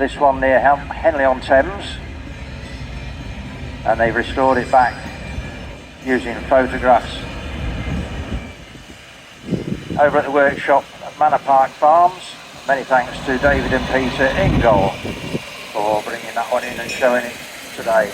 this one near Henley-on-Thames, and they've restored it back using photographs over at the workshop at Manor Park Farms. Many thanks to David and Peter Ingoll for bringing that one in and showing it today.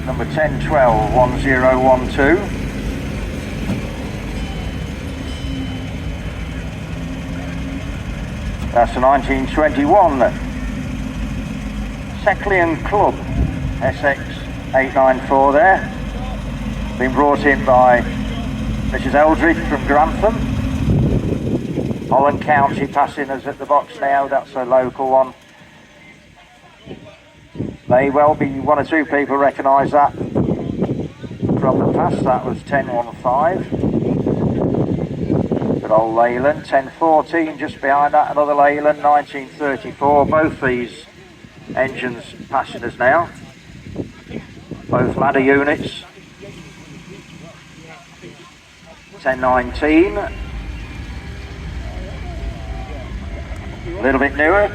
Number 1012 1012. That's a 1921 Seclian Club SX894 there. Been brought in by Mrs. Eldridge from Grantham. Holland County passing us at the box now, that's a local one. May well be one or two people recognise that from the past. That was 1015. Good old Leyland. 1014 just behind that, another Leyland, 1934. Both these engines passing us now. Both ladder units. 1019. A little bit newer.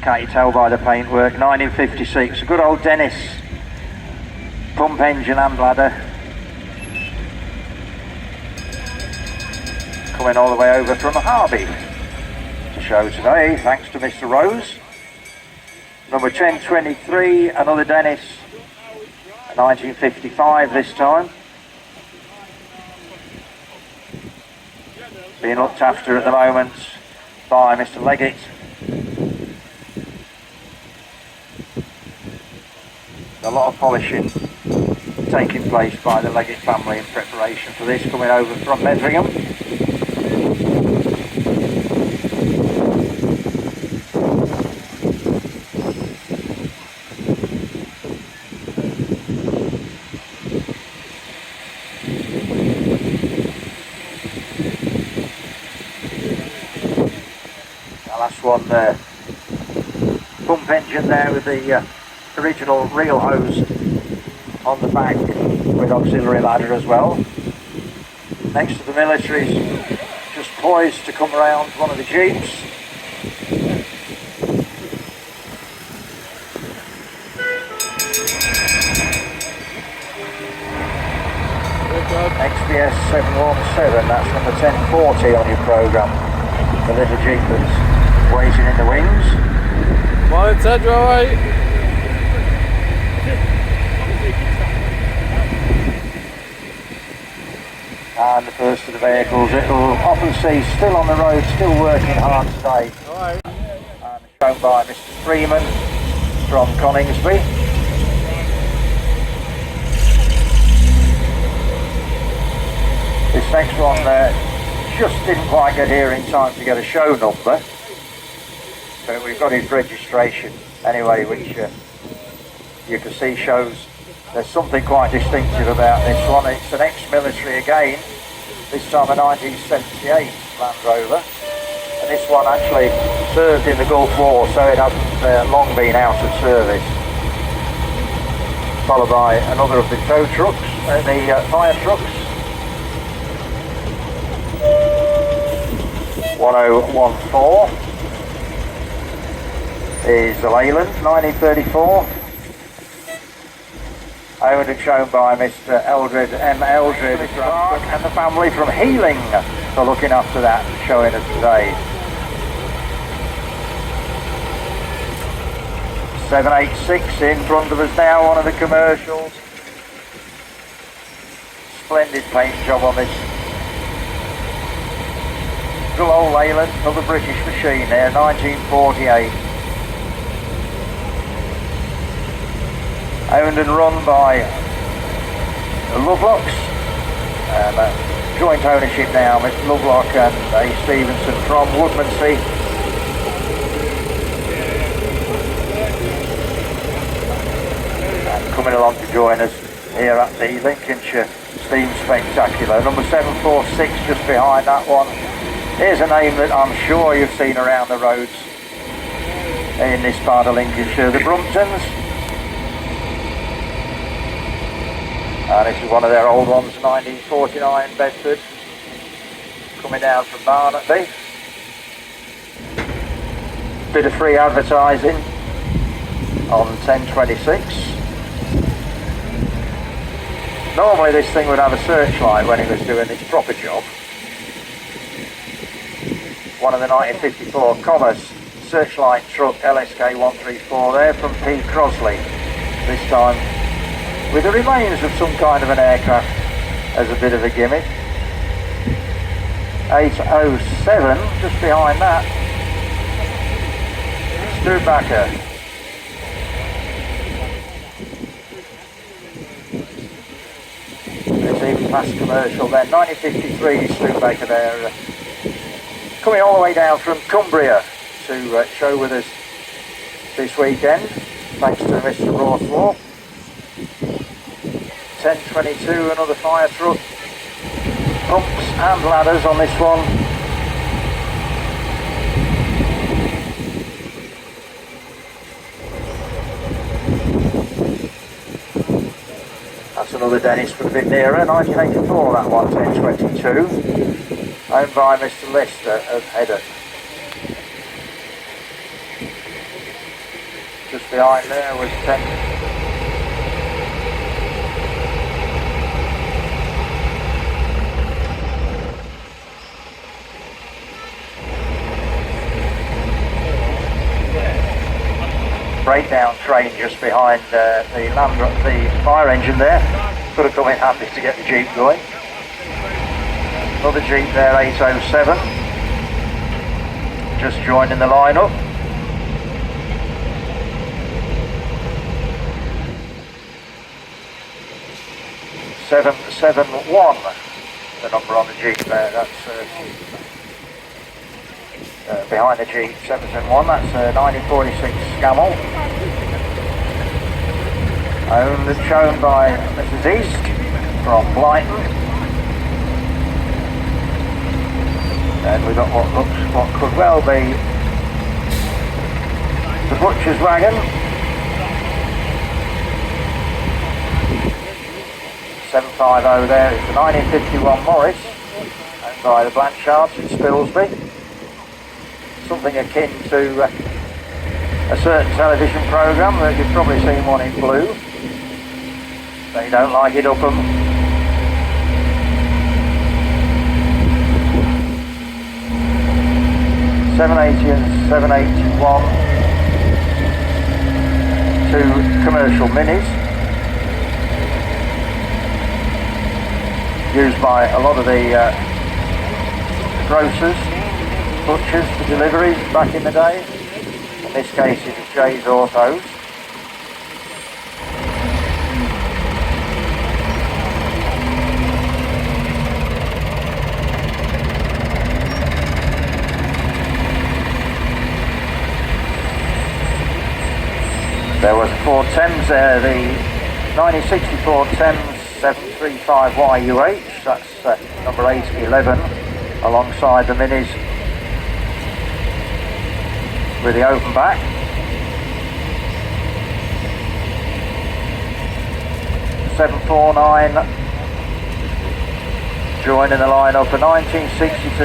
Can't you tell by the paintwork? 1956, a good old Dennis pump engine and ladder. Coming all the way over from Harvey to show today, thanks to Mr. Rose. Number 1023, another Dennis, 1955 this time. Being looked after at the moment by Mr. Leggett. A lot of polishing taking place by the Leggett family in preparation for this, coming over from Medringham. The last one there, pump engine there with the original reel hose on the back with auxiliary ladder as well. Next to the military's just poised to come around one of the Jeeps. XBS 717, that's number 1040 on your programme. The little Jeep that's waiting in the wings. Well, it's Ed, alright. And the first of the vehicles it'll often see still on the road, still working hard today. Right. And shown by Mr. Freeman from Coningsby. This next one just didn't quite get here in time to get a show number, but we've got his registration anyway, which you can see shows there's something quite distinctive about this one. It's an ex-military again, this time a 1978 Land Rover, and this one actually served in the Gulf War, so it hasn't long been out of service. Followed by another of the tow trucks, the fire trucks. 1014 is the Leyland, 1934. Owned and shown by Mr. Eldred M. Eldred and the family from Healing for looking after that, showing us today. 786 in front of us now, one of the commercials. Splendid paint job on this. Good old Leyland, another British machine there, 1948. Owned and run by Lovelocks. Joint ownership now, Mr. Lovelock and A. Stevenson from Woodmansea. And coming along to join us here at the Lincolnshire Steam Spectacular. Number 746 just behind that one. Here's a name that I'm sure you've seen around the roads in this part of Lincolnshire, the Brumptons. And this is one of their old ones, 1949 Bedford, coming down from Barnaby. Bit of free advertising on 1026. Normally this thing would have a searchlight when it was doing its proper job. One of the 1954 Commerce searchlight truck LSK 134 there from P. Crosley. This time with the remains of some kind of an aircraft as a bit of a gimmick. 807 just behind that. Studebaker. There's even past commercial there. 1953 Studebaker there. Coming all the way down from Cumbria to show with us this weekend, thanks to Mr. Rawsthorpe. 1022, another fire truck. Pumps and ladders on this one. That's another Dennis from a bit nearer, 1984 that one, 1022. Owned by Mr. Lister of Hedden. Just behind there was 10. Breakdown train just behind the fire engine there. Could have come in handy to get the Jeep going. Another Jeep there, 807, just joining the line-up. .771, the number on the Jeep there, that's behind the Jeep, 771, that's 1946 Scamel. Owned and shown by Mrs. East from Blighton. And we've got what could well be the butcher's wagon. 750 there, it's the 1951 Morris, owned by the Blanchards in Spilsby. Something akin to a certain television programme that you've probably seen one in blue. They don't like it up them. 780 and 781, two commercial minis, used by a lot of the grocers, butchers for deliveries back in the day. In this case it was Jay's Autos. There was a Ford Thames there, the 1964 Thames 735YUH, that's number 811, alongside the minis with the open back. .749 joining the lineup, a 1962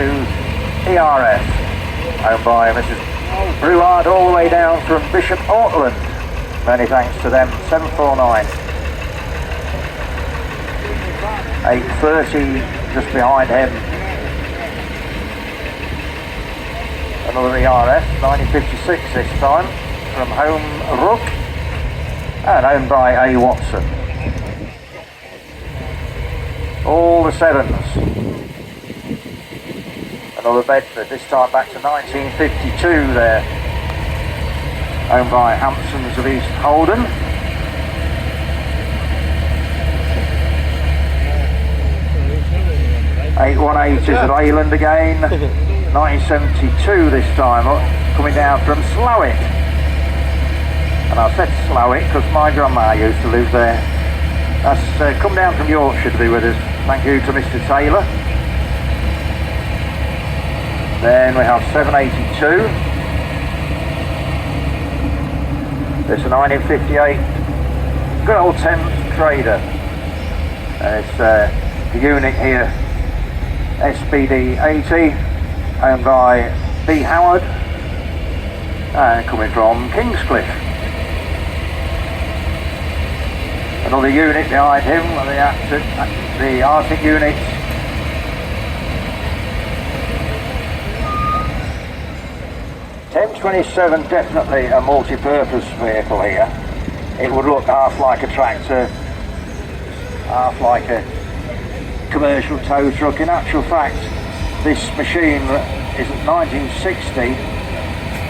ERF, owned by Mrs. Bruard, all the way down from Bishop Auckland. Many thanks to them. 749. 830 just behind him. Another ERF, 1956 this time, from Home Rook and owned by A. Watson. All the sevens. Another Bedford, this time back to 1952 there. Owned by Hampsons of East Holden. .818 is at Leyland again. 1972 this time, coming down from Slowick. And I said Slowick because my grandma used to live there. That's come down from Yorkshire to be with us. Thank you to Mr. Taylor. Then we have 782. This is a 1958 good old Thames Trader. It's the unit here, SBD 80, owned by B. Howard, and coming from Kingscliff. Another unit behind him, the Arctic units. Thames 27, definitely a multi-purpose vehicle here. It would look half like a tractor, half like a commercial tow truck. In actual fact, this machine is 1960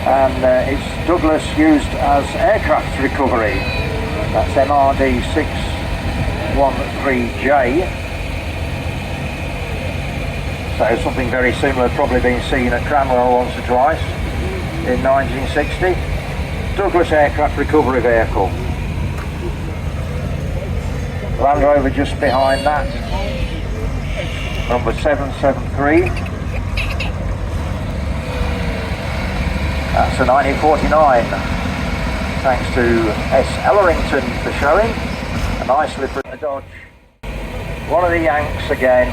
and it's Douglas used as aircraft recovery. That's MRD 613J. So something very similar, probably been seen at Cranwell once or twice in 1960. Douglas aircraft recovery vehicle. Land Rover just behind that, number 773. That's a 1949. Thanks to S. Ellerington for showing. A nice slipper in the Dodge. One of the Yanks again.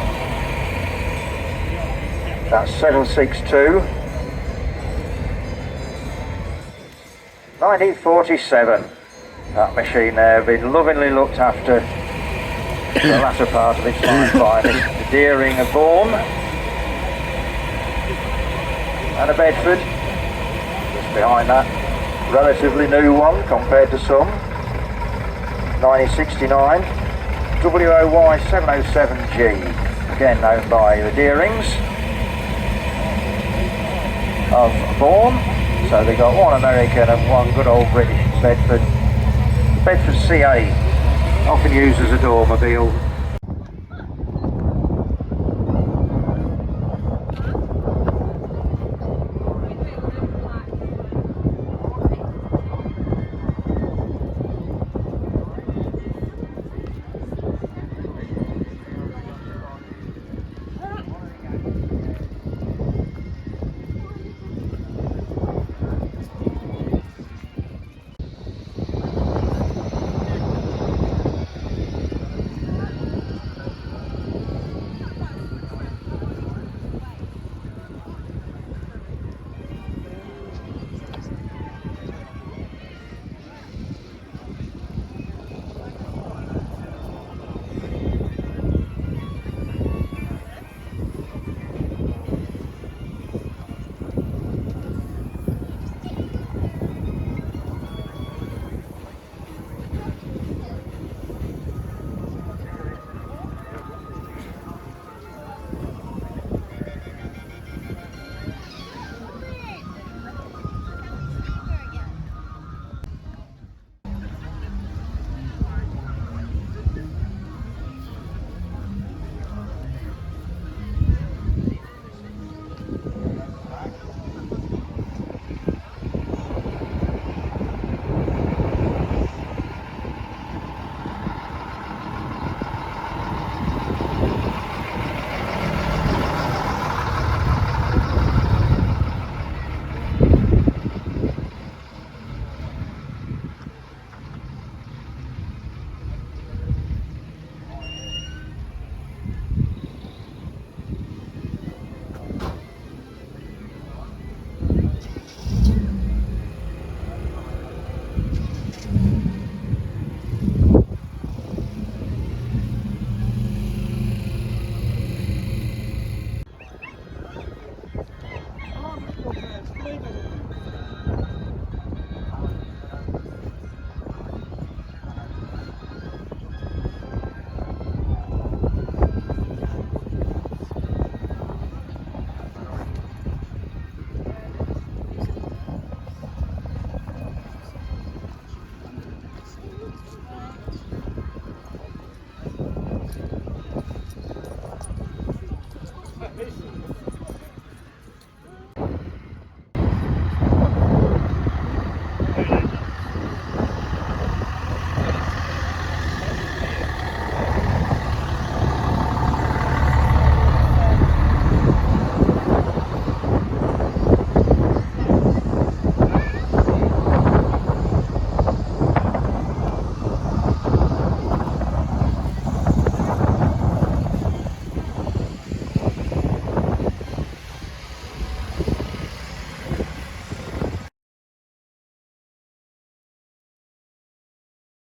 That's 762. 1947. That machine there, been lovingly looked after the latter part of its life by the Deering of Bourne. And a Bedford, just behind that. Relatively new one compared to some. 1969. WOY 707G. Again owned by the Deerings of Bourne. So they got one American and one good old British Bedford. Bedford CA, often used as a dormobile. This